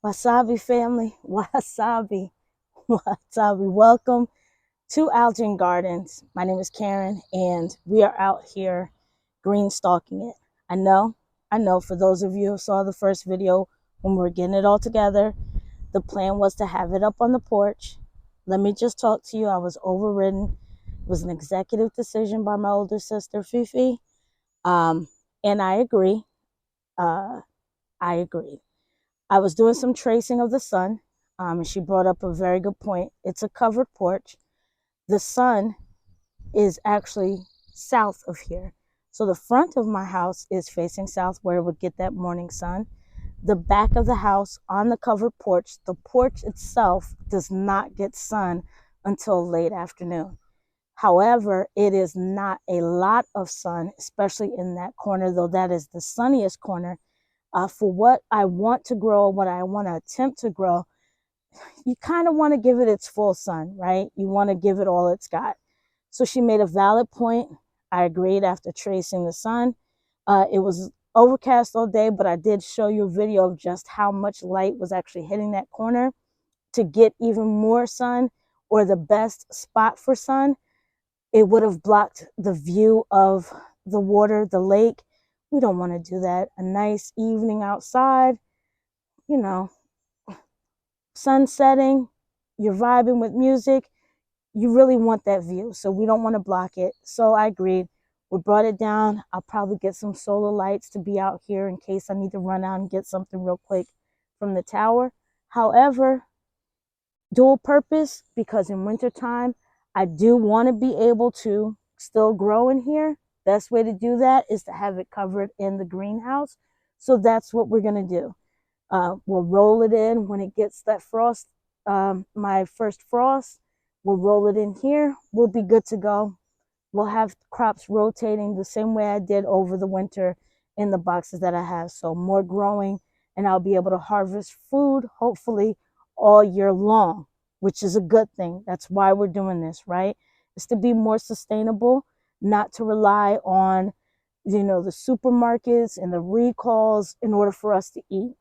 Wasabi family, wasabi, wasabi. Welcome to Algin Gardens. My name is Karen, and we are out here green stalking it. I know, for those of you who saw the first video when we were getting it all together, the plan was to have it up on the porch. Let me just talk to you. I was overridden. It was an executive decision by my older sister, Fifi. And I agree. Uh, I agree. I was doing some tracing of the sun, and she brought up a very good point. It's a covered porch. The sun is actually south of here. So the front of my house is facing south where it would get that morning sun. The back of the house on the covered porch, the porch itself does not get sun until late afternoon. However, it is not a lot of sun, especially in that corner, though that is the sunniest corner. For what I want to grow, what I want to attempt to grow, you kind of want to give it its full sun, right? You want to give it all it's got. So she made a valid point. I agreed after tracing the sun. It was overcast all day, but I did show you a video of just how much light was actually hitting that corner to get even more sun, or the best spot for sun. It would have blocked the view of the water, the lake. We don't want to do that. A nice evening outside, you know, sun setting, you're vibing with music, you really want that view. So we don't want to block it. So I agreed. We brought it down. I'll probably get some solar lights to be out here in case I need to run out and get something real quick from the tower. However, dual purpose, because in wintertime, I do want to be able to still grow in here. Best way to do that is to have it covered in the greenhouse. So that's what we're going to do. We'll roll it in when it gets that frost, my first frost. We'll roll it in here. We'll be good to go. We'll have crops rotating the same way I did over the winter in the boxes that I have. So more growing, and I'll be able to harvest food, hopefully, all year long, which is a good thing. That's why we're doing this, right? It's to be more sustainable, not to rely on, the supermarkets and the recalls in order for us to eat.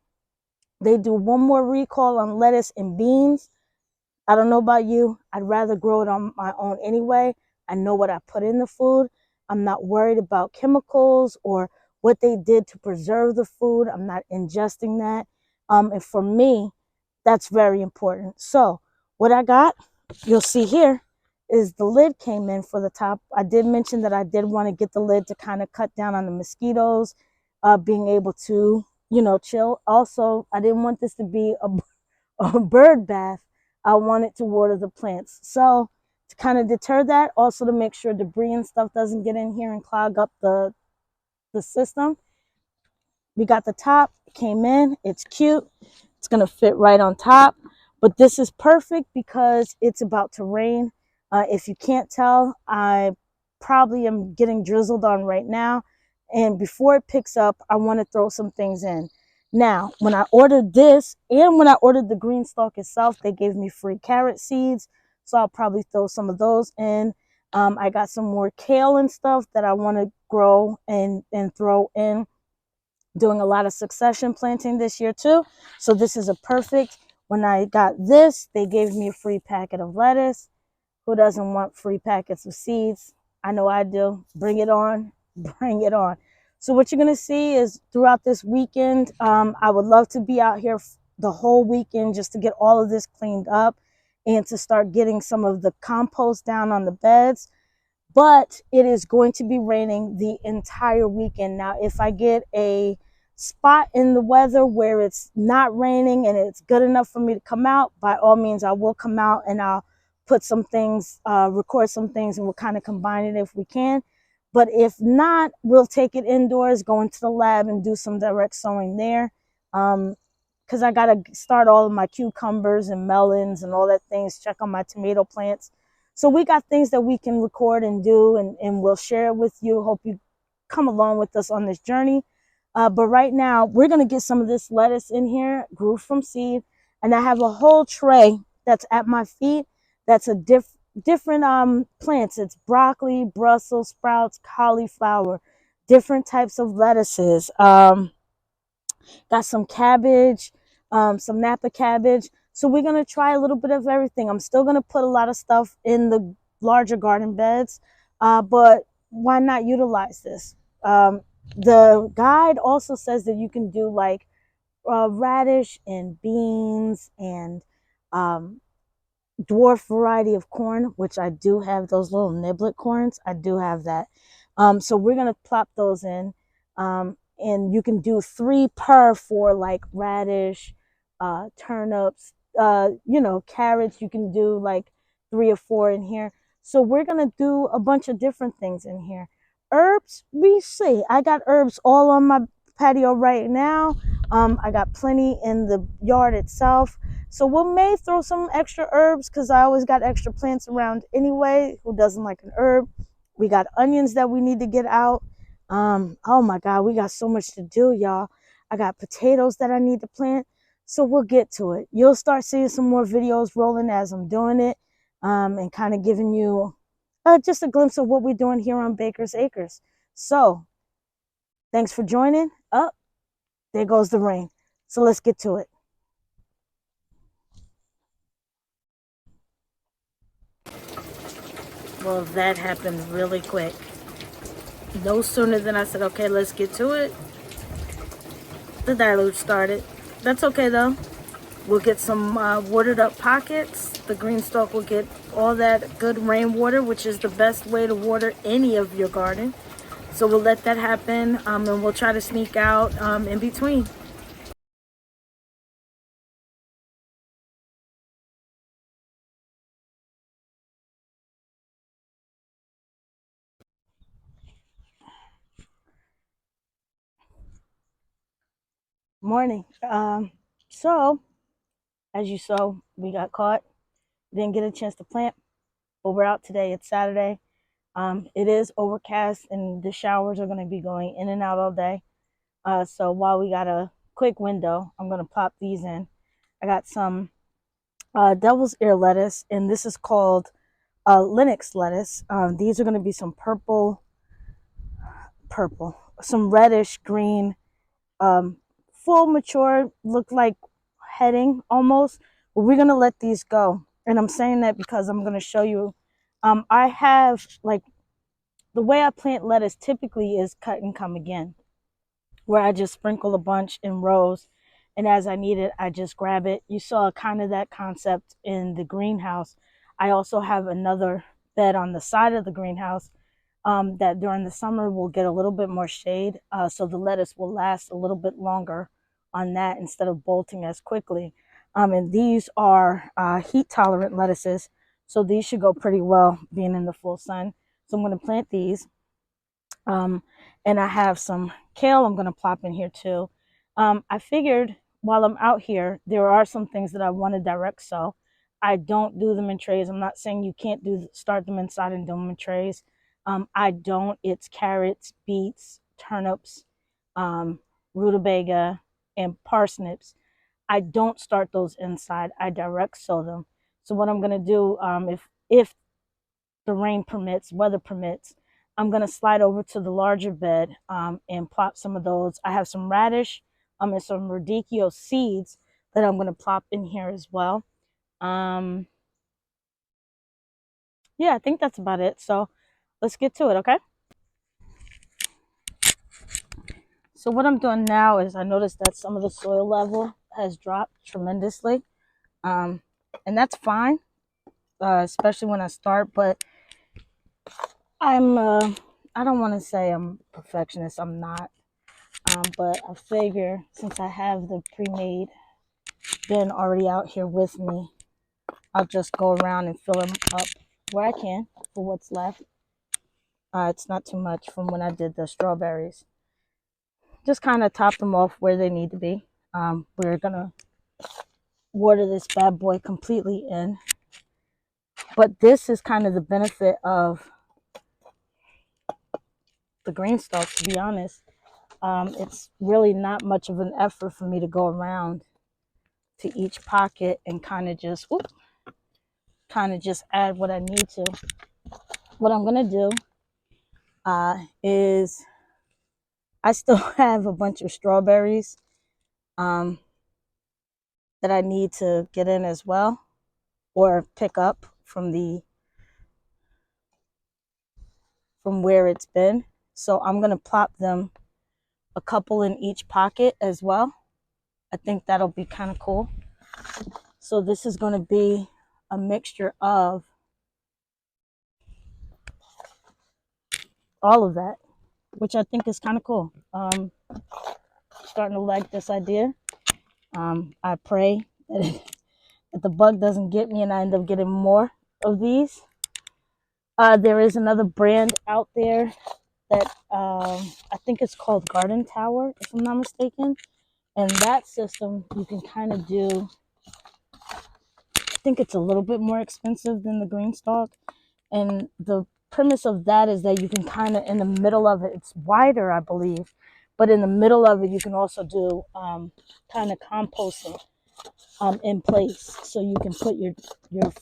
They do one more recall on lettuce and beans. I don't know about you. I'd rather grow it on my own anyway. I know what I put in the food. I'm not worried about chemicals or what they did to preserve the food. I'm not ingesting that. And for me, that's very important. So what I got, you'll see here, is the lid came in for the top. I did mention that I did want to get the lid to kind of cut down on the mosquitoes, being able to, chill. Also, I didn't want this to be a bird bath. I wanted to water the plants. So to kind of deter that, also to make sure debris and stuff doesn't get in here and clog up the system. We got the top, it came in, it's cute. It's gonna fit right on top. But this is perfect because it's about to rain. If you can't tell, I probably am getting drizzled on right now. And before it picks up, I want to throw some things in. Now, when I ordered this and when I ordered the green stalk itself, they gave me free carrot seeds. So I'll probably throw some of those in. I got some more kale and stuff that I want to grow and throw in. Doing a lot of succession planting this year too. So this is a perfect. When I got this, they gave me a free packet of lettuce. Who doesn't want free packets of seeds? I know I do. Bring it on. Bring it on. So what you're going to see is throughout this weekend, I would love to be out here the whole weekend just to get all of this cleaned up and to start getting some of the compost down on the beds. But it is going to be raining the entire weekend. Now, if I get a spot in the weather where it's not raining and it's good enough for me to come out, by all means, I will come out and I'll put some things, record some things, and we'll kind of combine it if we can. But if not, we'll take it indoors, go into the lab and do some direct sowing there. Because I got to start all of my cucumbers and melons and all that things, check on my tomato plants. So we got things that we can record and do, and we'll share it with you. Hope you come along with us on this journey. But right now, we're going to get some of this lettuce in here, grew from seed. And I have a whole tray that's at my feet that's a different plants. It's broccoli, Brussels sprouts, cauliflower, different types of lettuces. Got some cabbage, some Napa cabbage. So we're going to try a little bit of everything. I'm still going to put a lot of stuff in the larger garden beds, but why not utilize this? The guide also says that you can do like radish and beans and um, dwarf variety of corn, which I do have those little niblet corns. I do have that. So we're going to plop those in. And you can do 3 per for like radish, turnips, carrots. You can do like 3 or 4 in here. So we're going to do a bunch of different things in here. Herbs, we see. I got herbs all on my patio right now. I got plenty in the yard itself. So we may throw some extra herbs because I always got extra plants around anyway. Who doesn't like an herb? We got onions that we need to get out. Oh my God, we got so much to do, y'all. I got potatoes that I need to plant. So we'll get to it. You'll start seeing some more videos rolling as I'm doing it, and kind of giving you just a glimpse of what we're doing here on Baker's Acres. So thanks for joining. Up, there goes the rain. So let's get to it. Well, that happened really quick. No sooner than I said, okay, let's get to it, the deluge started. That's okay though. We'll get some watered up pockets. The Green Stalk will get all that good rainwater, which is the best way to water any of your garden. So we'll let that happen, and we'll try to sneak out in between. Morning. So, as you saw, we got caught. Didn't get a chance to plant, but we're out today. It's Saturday. It is overcast, and the showers are going to be going in and out all day. So while we got a quick window, I'm going to pop these in. I got some devil's ear lettuce, and this is called Linux lettuce. These are going to be some some reddish green, um, full mature, look like heading almost. But we're going to let these go. And I'm saying that because I'm going to show you. I have like the way I plant lettuce typically is cut and come again, where I just sprinkle a bunch in rows, and as I need it, I just grab it. You saw kind of that concept in the greenhouse. I also have another bed on the side of the greenhouse that during the summer will get a little bit more shade, so the lettuce will last a little bit longer on that instead of bolting as quickly. And these are heat tolerant lettuces, so these should go pretty well being in the full sun. So I'm going to plant these. Um, and I have some kale I'm going to plop in here too. I figured while I'm out here, there are some things that I want to direct sow. I don't do them in trays. I'm not saying you can't start them inside and do them in trays. I don't. It's carrots, beets, turnips, um, rutabaga, and parsnips. I don't start those inside. I direct sow them. So what I'm going to do, if the rain permits, weather permits, I'm going to slide over to the larger bed and plop some of those. I have some radish and some radicchio seeds that I'm going to plop in here as well. Um, yeah, I think that's about it. So let's get to it, okay? So what I'm doing now is I noticed that some of the soil level has dropped tremendously. Um, and that's fine, especially when I start, but I don't want to say I'm a perfectionist. I'm not. But I figure since I have the pre-made bin already out here with me, I'll just go around and fill them up where I can for what's left. It's not too much from when I did the strawberries. Just kind of top them off where they need to be. We're gonna water this bad boy completely in. But this is kind of the benefit of the Green Stalk, to be honest. It's really not much of an effort for me to go around to each pocket and kind of just add what I need to. What I'm gonna do is I still have a bunch of strawberries. Um, that I need to get in as well, or pick up from where it's been. So I'm going to plop them a couple in each pocket as well. I think that'll be kind of cool. So this is going to be a mixture of all of that, which I think is kind of cool. Starting to like this idea. I pray that the bug doesn't get me and I end up getting more of these. There is another brand out there that I think it's called Garden Tower, if I'm not mistaken. And that system, you can kind of do, I think it's a little bit more expensive than the Green Stalk. And the premise of that is that you can kind of, in the middle of it, it's wider, I believe, but in the middle of it, you can also do kind of composting in place. So you can put your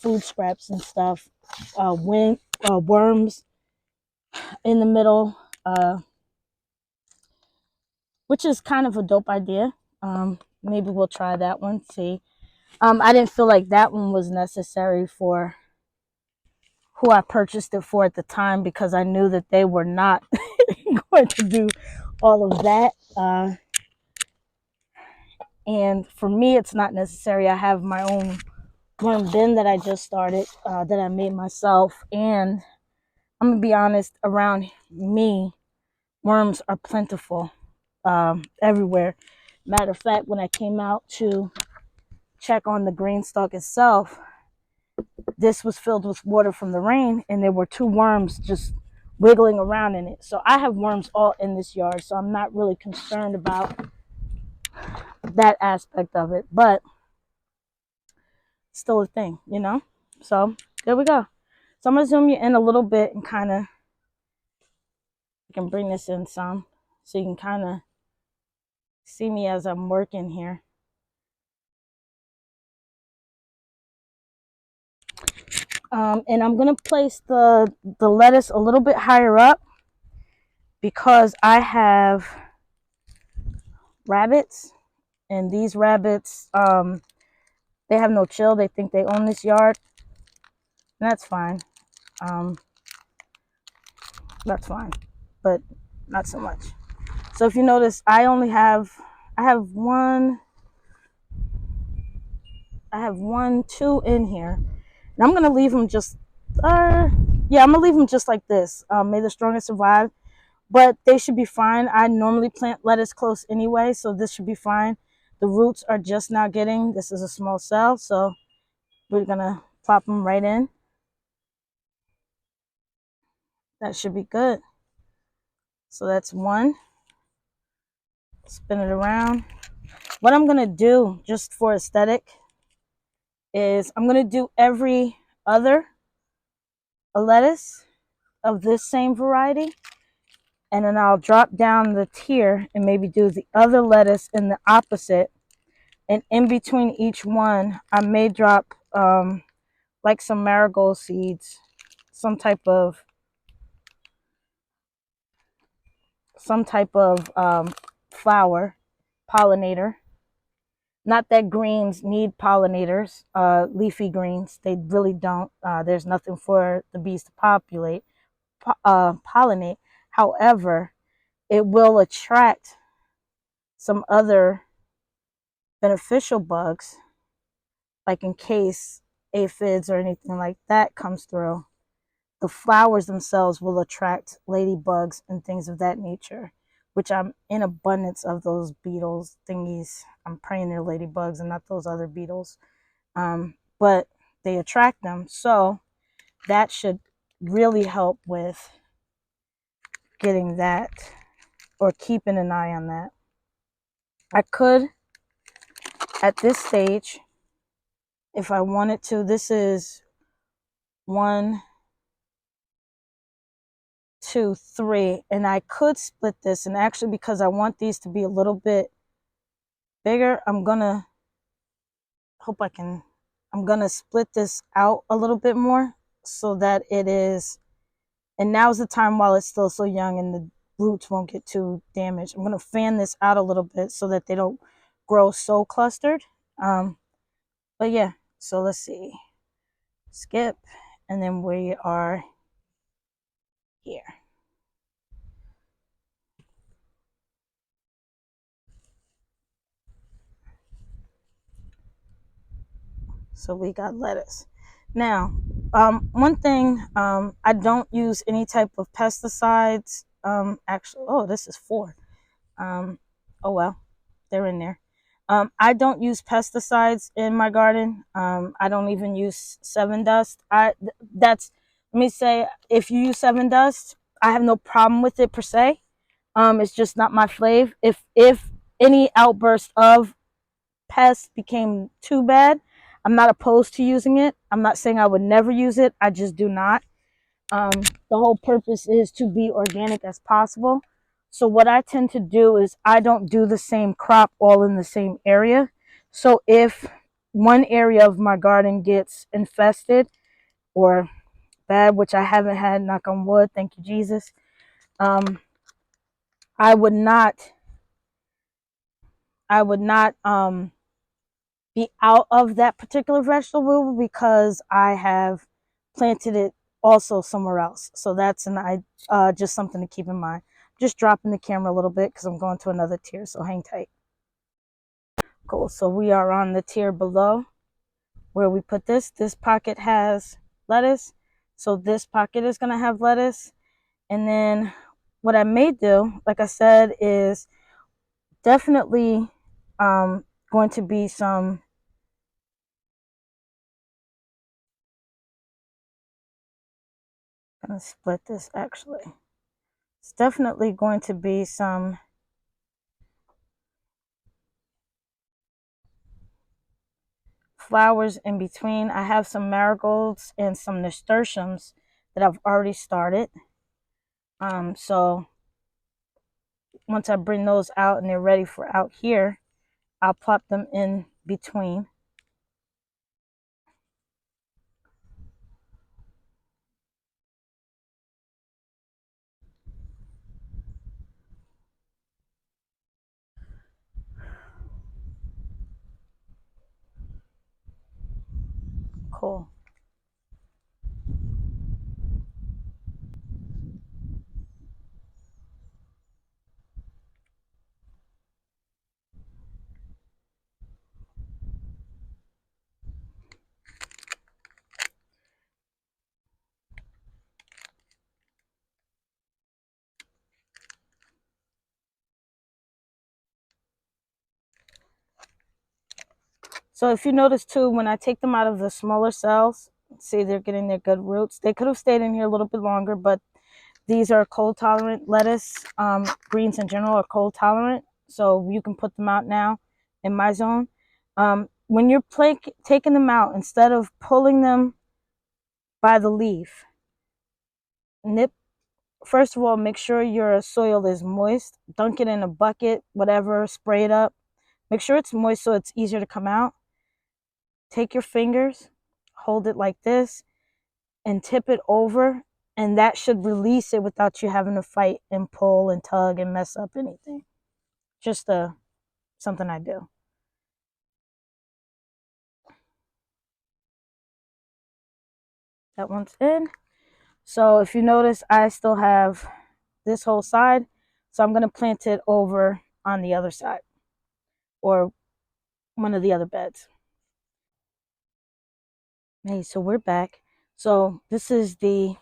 food scraps and stuff, worms in the middle, which is kind of a dope idea. Maybe we'll try that one, see. I didn't feel like that one was necessary for who I purchased it for at the time, because I knew that they were not going to do all of that. And for me, it's not necessary. I have my own worm bin that I just started, that I made myself. And I'm going to be honest, around me, worms are plentiful everywhere. Matter of fact, when I came out to check on the Green Stalk itself, this was filled with water from the rain, and there were 2 worms just wiggling around in it. So I have worms all in this yard, so I'm not really concerned about that aspect of it, but still a thing, you know? So there we go. So I'm gonna zoom you in a little bit and kind of, you can bring this in some so you can kind of see me as I'm working here. And I'm gonna place the lettuce a little bit higher up because I have rabbits, and these rabbits, they have no chill. They think they own this yard, and that's fine. That's fine, but not so much. So if you notice, I have 2 in here, and I'm gonna leave them just, yeah, I'm gonna leave them just like this. May the strongest survive, but they should be fine. I normally plant lettuce close anyway, so this should be fine. The roots are just now getting, this is a small cell, so we're gonna plop them right in. That should be good. So that's 1. Spin it around. What I'm gonna do, just for aesthetic, is I'm gonna do every other lettuce of this same variety, and then I'll drop down the tier and maybe do the other lettuce in the opposite. And in between each one, I may drop like some marigold seeds, some type of flower pollinator. Not that greens need pollinators, leafy greens, they really don't. There's nothing for the bees to pollinate. However, it will attract some other beneficial bugs, like in case aphids or anything like that comes through. The flowers themselves will attract ladybugs and things of that nature, which I'm in abundance of those beetles thingies. I'm praying they're ladybugs and not those other beetles. But they attract them. So that should really help with getting that, or keeping an eye on that. I could, at this stage, if I wanted to, this is 1, 2, 3, and I could split this. And actually, because I want these to be a little bit bigger, I'm gonna split this out a little bit more so that it is, and now's the time while it's still so young and the roots won't get too damaged. I'm gonna fan this out a little bit so that they don't grow so clustered. But yeah, so let's see. Skip, and then we are here. So we got lettuce. Now, one thing, I don't use any type of pesticides. Actually, oh, this is 4. Um, oh well, they're in there. I don't use pesticides in my garden. I don't even use 7 dust. That's, let me say, if you use 7 dust, I have no problem with it per se. It's just not my fave. If any outburst of pests became too bad, I'm not opposed to using it. I'm not saying I would never use it. I just do not. The whole purpose is to be organic as possible. So what I tend to do is I don't do the same crop all in the same area. So if one area of my garden gets infested or bad, which I haven't had, knock on wood, thank you Jesus, um, I would not be out of that particular vegetable because I have planted it also somewhere else. So that's just something to keep in mind. Just dropping the camera a little bit because I'm going to another tier, so hang tight. Cool. So we are on the tier below where we put this. This pocket has lettuce, so this pocket is going to have lettuce. And then what I may do, like I said, is definitely going to be some. I'm going to split this actually. It's definitely going to be some flowers in between. I have some marigolds and some nasturtiums that I've already started. So once I bring those out and they're ready for out here, I'll plop them in between. Cool. So if you notice too, when I take them out of the smaller cells, see they're getting their good roots. They could have stayed in here a little bit longer, but these are cold tolerant lettuce. Greens in general are cold tolerant, so you can put them out now in my zone. When you're taking them out, instead of pulling them by the leaf, nip. First of all, make sure your soil is moist. Dunk it in a bucket, whatever, spray it up. Make sure it's moist so it's easier to come out. Take your fingers, hold it like this, and tip it over, and that should release it without you having to fight and pull and tug and mess up anything. Just something I do. That one's in. So if you notice, I still have this whole side. So I'm going to plant it over on the other side or one of the other beds. Hey, so we're back. So this is if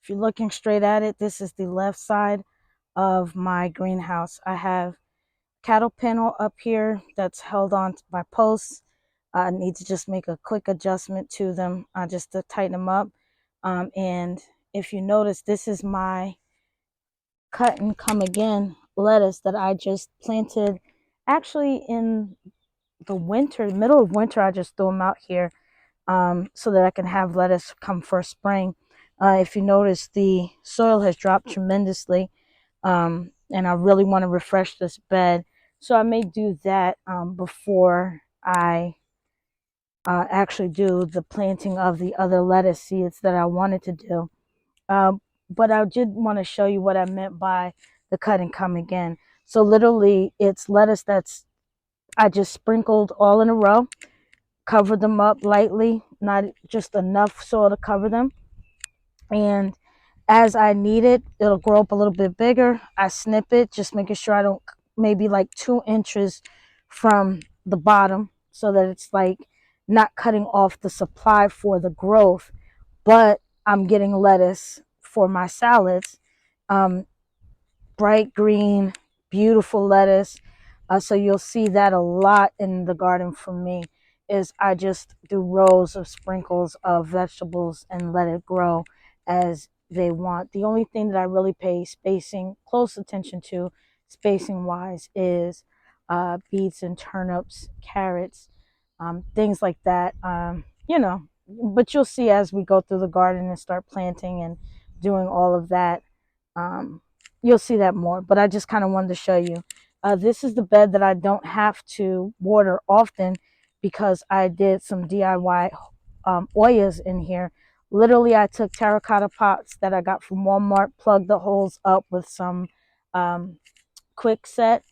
you're looking straight at it, this is the left side of my greenhouse. I have cattle panel up here that's held on by posts. I need to just make a quick adjustment to them just to tighten them up. And if you notice, this is my cut and come again lettuce that I just planted actually in the winter, middle of winter. I just threw them out here so that I can have lettuce come for spring. If you notice, the soil has dropped tremendously, and I really want to refresh this bed. So I may do that before I actually do the planting of the other lettuce seeds that I wanted to do. But I did want to show you what I meant by the cut and come again. So literally, it's lettuce I just sprinkled all in a row, cover them up lightly, not just enough soil to cover them. And as I need it, it'll grow up a little bit bigger. I snip it, just making sure I don't, maybe like 2 inches from the bottom, so that it's like not cutting off the supply for the growth, but I'm getting lettuce for my salads. Um, Bright green, beautiful lettuce. So you'll see that a lot in the garden for me. Is I just do rows of sprinkles of vegetables and let it grow as they want. The only thing that I really pay close attention to, spacing wise, is beets and turnips, carrots, things like that. But you'll see as we go through the garden and start planting and doing all of that. Um, you'll see that more, but I just kind of wanted to show you. This is the bed that I don't have to water often because I did some DIY Oyas in here. Literally, I took terracotta pots that I got from Walmart, plugged the holes up with some quick set,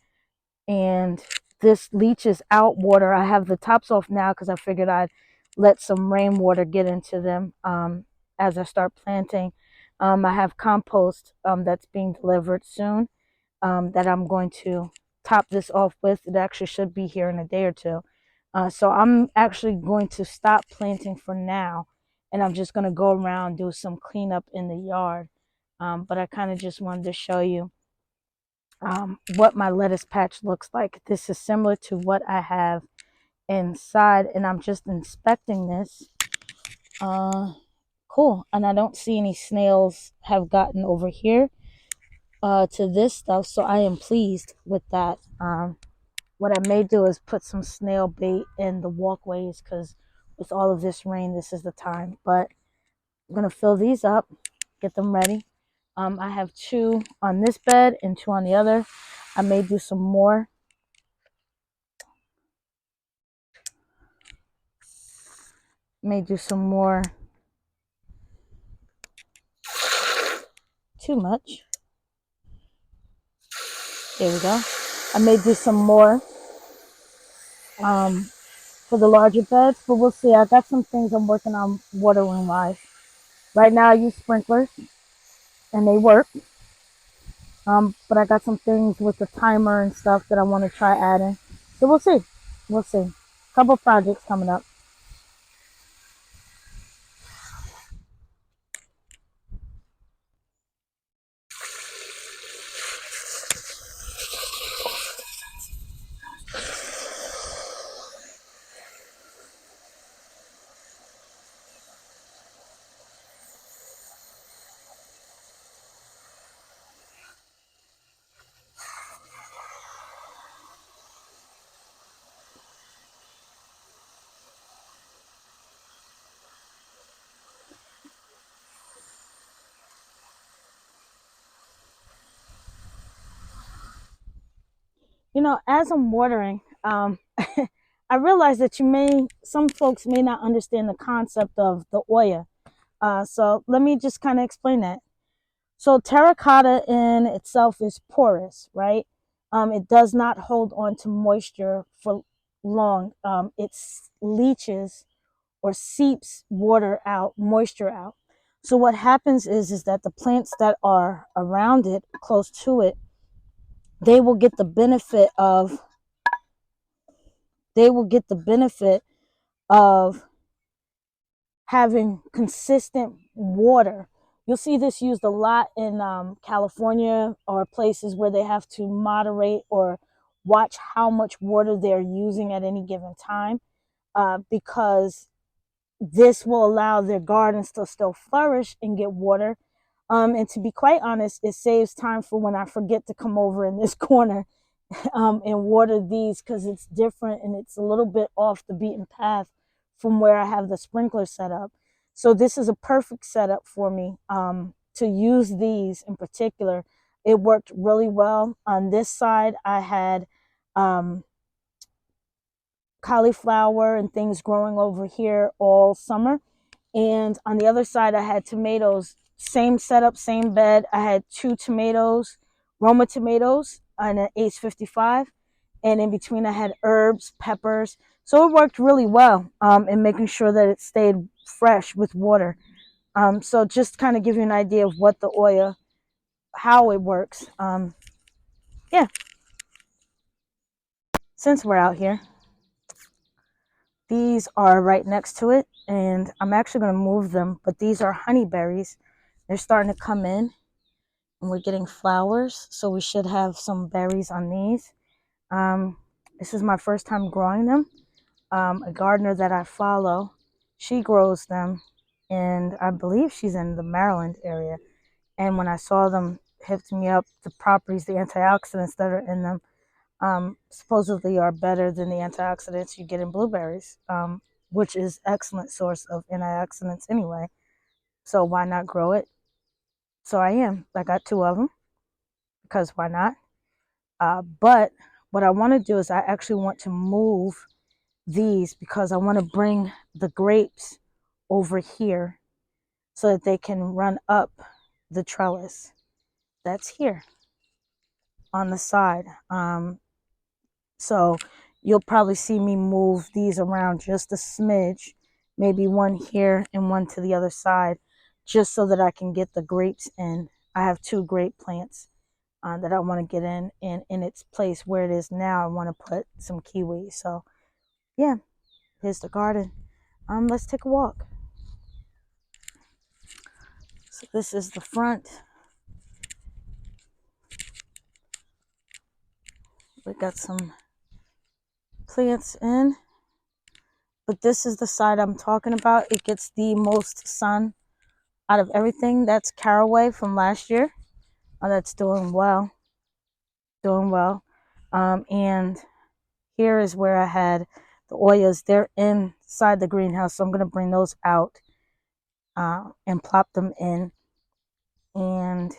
and this leaches out water. I have the tops off now because I figured I'd let some rainwater get into them as I start planting. I have compost that's being delivered soon that I'm going to top this off with. It actually should be here in a day or two. So I'm actually going to stop planting for now, and I'm just going to go around, do some cleanup in the yard. But I kind of just wanted to show you what my lettuce patch looks like. This is similar to what I have inside, and I'm just inspecting this. Cool. And I don't see any snails have gotten over here to this stuff, so I am pleased with that. What I may do is put some snail bait in the walkways, because with all of this rain, this is the time. But I'm gonna fill these up, get them ready. I have 2 on this bed and 2 on the other. I may do some more. May do some more. Too much. There we go. I may do some more for the larger beds, but we'll see. I got some things I'm working on watering wise. Right now I use sprinklers and they work. But I got some things with the timer and stuff that I want to try adding. So we'll see. We'll see. A couple projects coming up. As I'm watering, I realize that some folks may not understand the concept of the Oya. So let me just kind of explain that. So terracotta in itself is porous, right? It does not hold on to moisture for long. It leaches or seeps water out, moisture out. So what happens is that the plants that are around it, close to it, they will get the benefit of having consistent water. You'll see this used a lot in California, or places where they have to moderate or watch how much water they're using at any given time, because this will allow their gardens to still flourish and get water. And to be quite honest, it saves time for when I forget to come over in this corner and water these, because it's different and it's a little bit off the beaten path from where I have the sprinkler set up. So this is a perfect setup for me to use these in particular. It worked really well. On this side, I had cauliflower and things growing over here all summer. And on the other side, I had tomatoes. Same setup, same bed. I had 2 tomatoes, Roma tomatoes, and an Ace 55. And in between, I had herbs, peppers. So it worked really well in making sure that it stayed fresh with water. So just kind of give you an idea of what the oil, how it works. Yeah, since we're out here, these are right next to it, and I'm actually going to move them, but these are honeyberries. They're starting to come in, and we're getting flowers, so we should have some berries on these. This is my first time growing them. A gardener that I follow, she grows them, and I believe she's in the Maryland area. And when I saw them, hipped me up, the properties, the antioxidants that are in them, supposedly are better than the antioxidants you get in blueberries, which is excellent source of antioxidants anyway. So why not grow it? So I am. I got 2 of them because why not? But what I want to do is I actually want to move these because I want to bring the grapes over here so that they can run up the trellis that's here on the side. So you'll probably see me move these around just a smidge, maybe one here and one to the other side, just so that I can get the grapes in. I have 2 grape plants that I want to get in, and in its place where it is now, I want to put some kiwi. So yeah, here's the garden. Let's take a walk. So this is the front. We got some plants in, but this is the side I'm talking about. It gets the most sun out of everything. That's caraway from last year. That's doing well, doing well. And here is where I had the Oyas. They're inside the greenhouse, so I'm going to bring those out and plop them in. And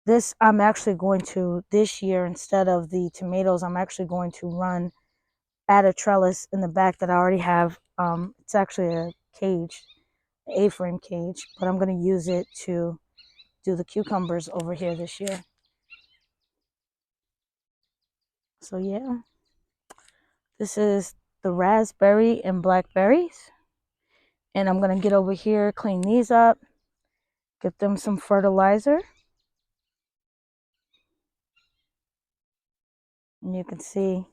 this, I'm actually going to, this year, instead of the tomatoes, I'm actually going to add a trellis in the back that I already have. It's actually a cage, an A-frame cage, but I'm going to use it to do the cucumbers over here this year. So yeah, this is the raspberry and blackberries. And I'm going to get over here, clean these up, get them some fertilizer. And you can see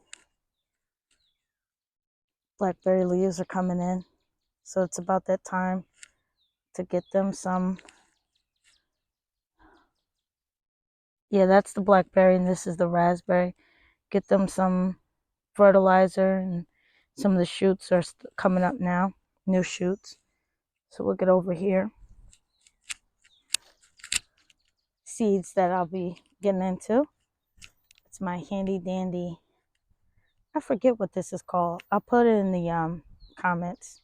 blackberry leaves are coming in. So it's about that time to get them some. Yeah, that's the blackberry and this is the raspberry. Get them some fertilizer, and some of the shoots are coming up now, new shoots. So we'll get over here. Seeds that I'll be getting into. It's my handy dandy, I forget what this is called. I'll put it in the comments.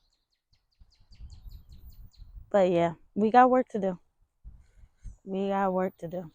But yeah, we got work to do. We got work to do.